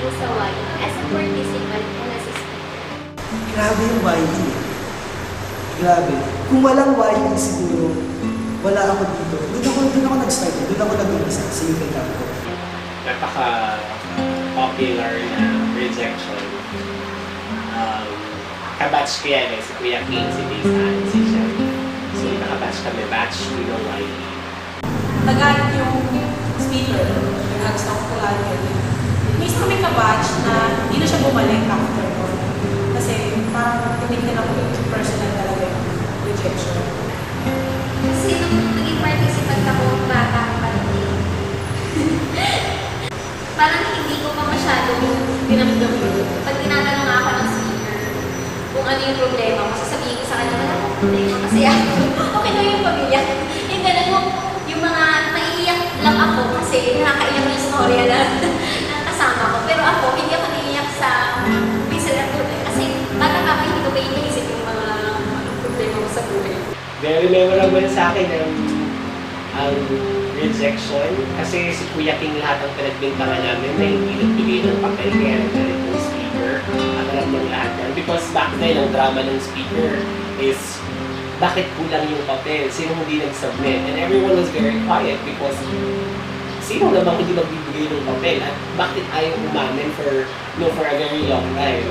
namin sa YE as a participant and as a speaker? Grabe yung YE. Grabe. Kung walang YE siguro, wala ako dito. Doon ako nag-start. Doon ako nag-umpisa sa UK Camp ko. Napaka-popular na rejection. Kabatch ko yan si Kuya King, si Daysan, si Jen. So nakabatch kami, batch ng YE. Nagalit yung speaker, nag-stop ko lagi. Minsan kami ka-batch na hindi na siya bumalik after ko. Kasi parang tinignan ako yung personal talaga yung rejection. Kasi nung naging participant ako, bata pa rin. Parang hindi ko pa masyadong dinamdam yun. Pag tinatanong ako ng speaker kung ano yung problema ko, sasabihin ko sa kanya, wala akong problema kasi ako. Okay na yung pamilya. Yung ganun yung mga naiiyak lang ako kasi nakakaiyak yung storya na kasama ko. Pero ako, hindi ako naiiyak sa reason na problema. Kasi bata pa ako, hindi ko pa iniisip yung mga problema ko sa buhay. Very memorable sa akin ang rejection kasi si Kuya King lahat ang pinagbintangan namin na hindi nagbigay ng papel kaya nagdalit ng speaker at alam ng lahat yan. Because back then, ang drama ng speaker is bakit kulang yung papel? Sino hindi nag-submit? And everyone was very quiet because sino namang hindi magbibigay ng papel at bakit ayaw umamin for a very long time?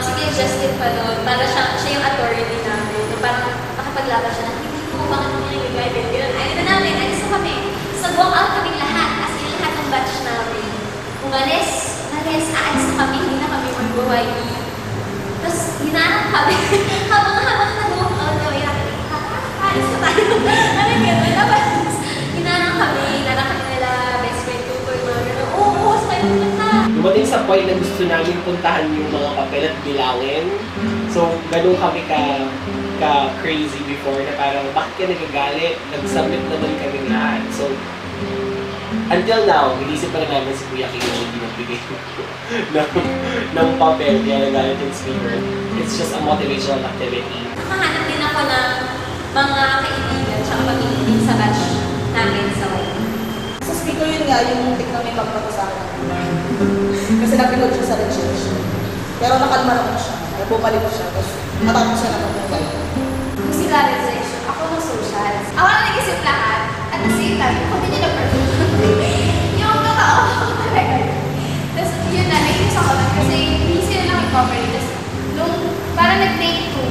Sige, Justin pa doon. Para siya yung attorney namin. Parang nakapaglaban siya na, hindi ko, bakit mo niya nag-guide? Ganun. Ayaw na namin, alis na kami. So, walk out kami lahat. As in, lahat ng batch namin. Umalis, aalis na kami. Hindi na kami mag-buhay. Tapos, hinahanap kami. habang nag-walk out kami, alis na tayo. Ano yun? Tapos, hinahanap kami. Hinahanap kami nila, best friend ko, yung mga gano'n. Oo, sa kayo pumunta. Dumating sa point na gusto namin puntahan yung mga papel at bilangin. So, ganun kami ka-crazy before na parang bakit ka nagagalit? Nag-submit naman kami lahat. So, until now, inisip pa rin namin si Kuya King na hindi nagbigay ng papel kaya nagalit yung speaker. It's just a motivational activity. Nakahanap din ako ng mga kaibigan tsaka pamilya sa batch namin sa YE. Sa speaker yun nga, yung muntik na may magpapasama. Kasi napilog siya sa rejection. Pero nakalma naman siya. Bumalik ko siya. Tapos matapos siya naman ng YE. Kasi realization, ako ng socials. Ako na nag-isip lahat. At the same time, ako din yung nag-perform. Yung totoo, ako talaga. Tapos yun na, nainis ako lang kasi hindi sila lang i-cover. Tapos nung parang nag-take 2,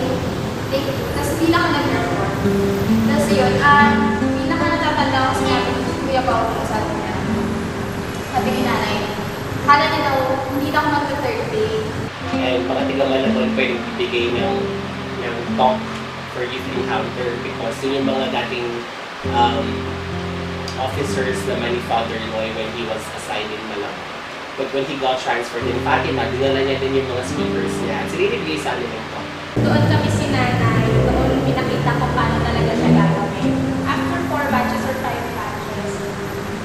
tapos hindi na ako nag-perform. Tapos yun, pinaka natatanda ko sa Kuya Paolo, sabi niya. Sabi ni nanay, kala niya daw, hindi na ako mag-third day. And pakatigaman naman pwedeng bibigay ng talk for youth encounter because yun yung mga dating officers naman ni Father Loy when he was assigned in Malabo. But when he got transferred in Fatima, dinala niya din yung mga speakers niya. At sinibigay sa amin yung talk. Doon kami si nanay, doon pinakita ko paano talaga siya gagawin. After 4 batches or 5 batches,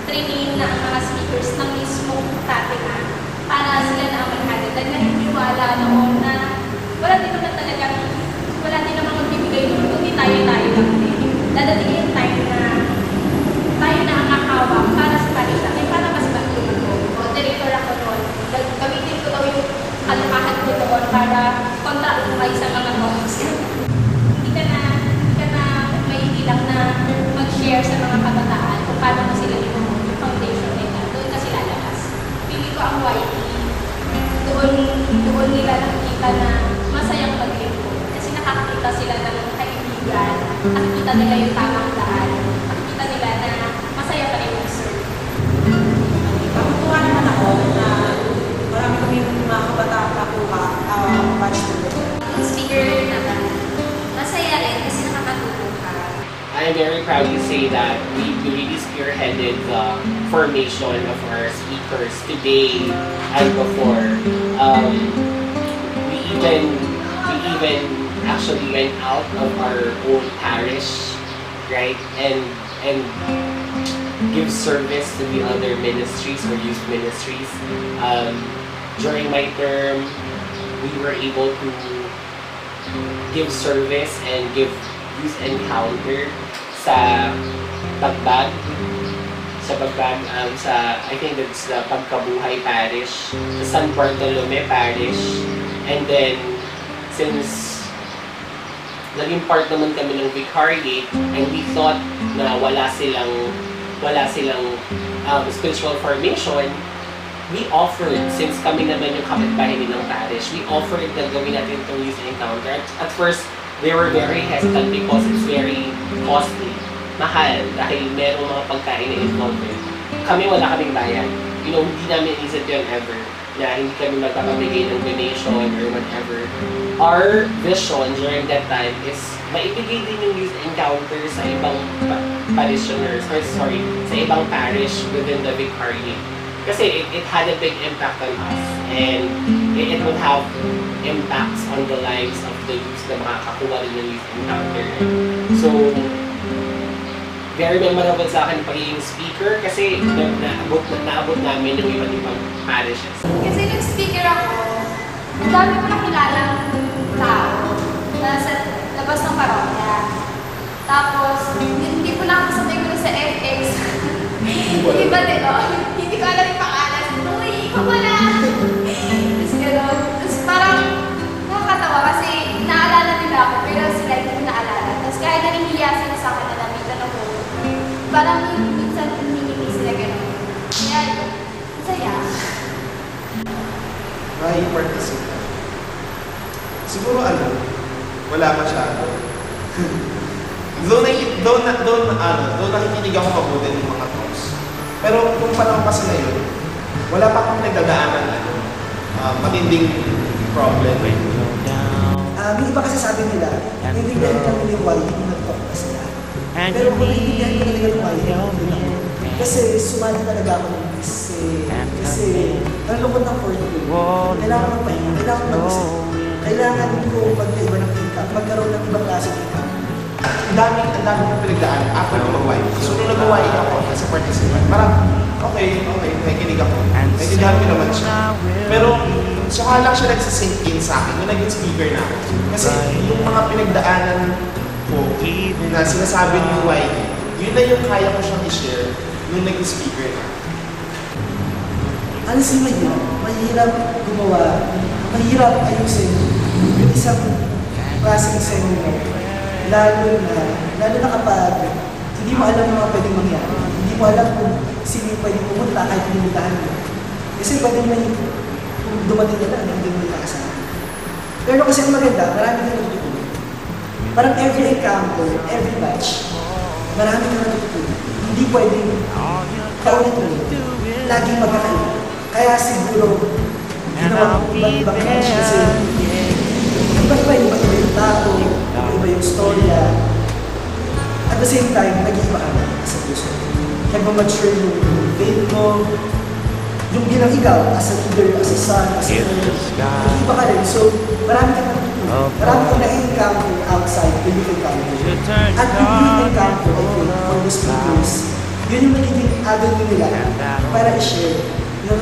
training na ang mga speakers na mismo Fatima para sila na ang mag-handle. Dahil naniniwala noon na wala din naman magbibigay noon, kundi tayo-tayo lang din. Dadating yung time na tayo na ang kakawak para sa parish natin, para mas matulog. Director ako doon. Gamitin ko daw yung kalakahan ko doon para kontra-umay sa mga moms. Hindi ka na may ilang na mag-share sa mga kabataan kung paano mo sila yung foundation nila. Doon kasi lalabas. Pili ko ang YE. Doon nila nakikita na masayang paglingkod. Kasi nakakita sila ng kaibigan. Nakikita nila yung tamang daan. Nakikita nila na masaya pa rin yung serve. Nakutuwa naman ako na marami kami mga kabataan nakuha batch today. Speaker naman, masaya rin kasi nakakatulong ka. I'm very proud to say that we really spearheaded the formation of our speakers today and before. We even actually went out of our own parish, right, and give service to the other ministries or youth ministries. During my term, we were able to give service and give youth encounter sa Tagbag, sa sa I think that's the Pagkabuhay Parish, sa San Bartolome Parish. And then, since naging part naman kami ng vicariate, and we thought na wala silang spiritual formation, we offered, since kami naman yung kapitbahay nilang parish, we offered na gawin natin itong youth encounter. At first, they were very hesitant because it's very costly, mahal, dahil merong mga pagkain na involved. Kami wala kaming bayan. You know, hindi namin isip yun ever, na hindi kami magpapabigay ng donation or whatever. Our vision during that time is maibigay din yung youth encounter sa ibang parishioners, sa ibang parish within the vicariate. Kasi it had a big impact on us, and it would have impacts on the lives of the youth na makakakuha rin ng youth encounter. So, very memorable sa akin pagiging speaker kasi naabot namin yung iba't ibang parishes. Kasi nung speaker ako, ang dami ko nakilalang tao na sa labas ng parokya. Tapos, hindi ko lang kasabay ko sa FX. Iba din, hindi ko alam yung pangalan. Uy, ikaw pala! Tapos gano'n. Tapos parang nakakatawa kasi naalala nila ako pero sila hindi ko naalala. Tapos kahit naningiya sila sa akin na namitan ako, parang minsan hindi sila gano'n. Kaya, masaya. May participate. Siguro wala masyado. Doon nakikinig ako mabuti ng mga talks. Pero kung panahon kasi na yun, wala pa akong nagdadaanan matinding problem. Yung iba kasi sabi nila, naiintindihan kami yung why yung nag-talk na sila. Pero kung naiintindihan ko talaga yung why, hindi ako. Kasi sumali talaga ako ng kasi ang lungkot ng 4th grade. Kailangan ko magpahinga, kailangan ko mag-isip. Kailangan ko pagkaiba ng income, magkaroon ng ibang klase ng income. Ang daming kong pinagdaan after ko mag-wine. So nung nag-wine ako as a participant, parang okay, nakikinig ako. Nakikinig ko naman siya. Pero saka lang siya nagsisink in sa akin nung naging speaker na ako. Kasi yung mga pinagdaanan ko na sinasabi ni YE, yun na yung kaya ko siyang i-share nung naging speaker na. Honestly, mahirap gumawa, mahirap ayusin yung isang klaseng seminar. Lalo na kapag hindi mo alam yung mga pwedeng mangyari. Hindi mo alam kung sino yung pwedeng pumunta kahit pinuntahan mo. Kasi pwede mo kung dumating ka lang, hindi mo nakasama. Pero kasi ang maganda, marami ka natutunan. Parang every encounter, every batch, marami ka natutunan. Hindi pwedeng kaulit-ulit. Laging magkakaiba. Kaya siguro, ginawa ko ibang batch kasi iba-iba yung tao, iba yung storya. At the same time, nag-iiba ka na as a person. Nag-mature yung faith mo, yung bilang ikaw, as a leader, as a son, as a friend, nag-iiba ka rin. So, marami ka natutunan. Marami kang na-encounter outside the youth encounter. At yung youth encounter, I think, for the speakers, yun yung nagiging avenue nila para i-share yung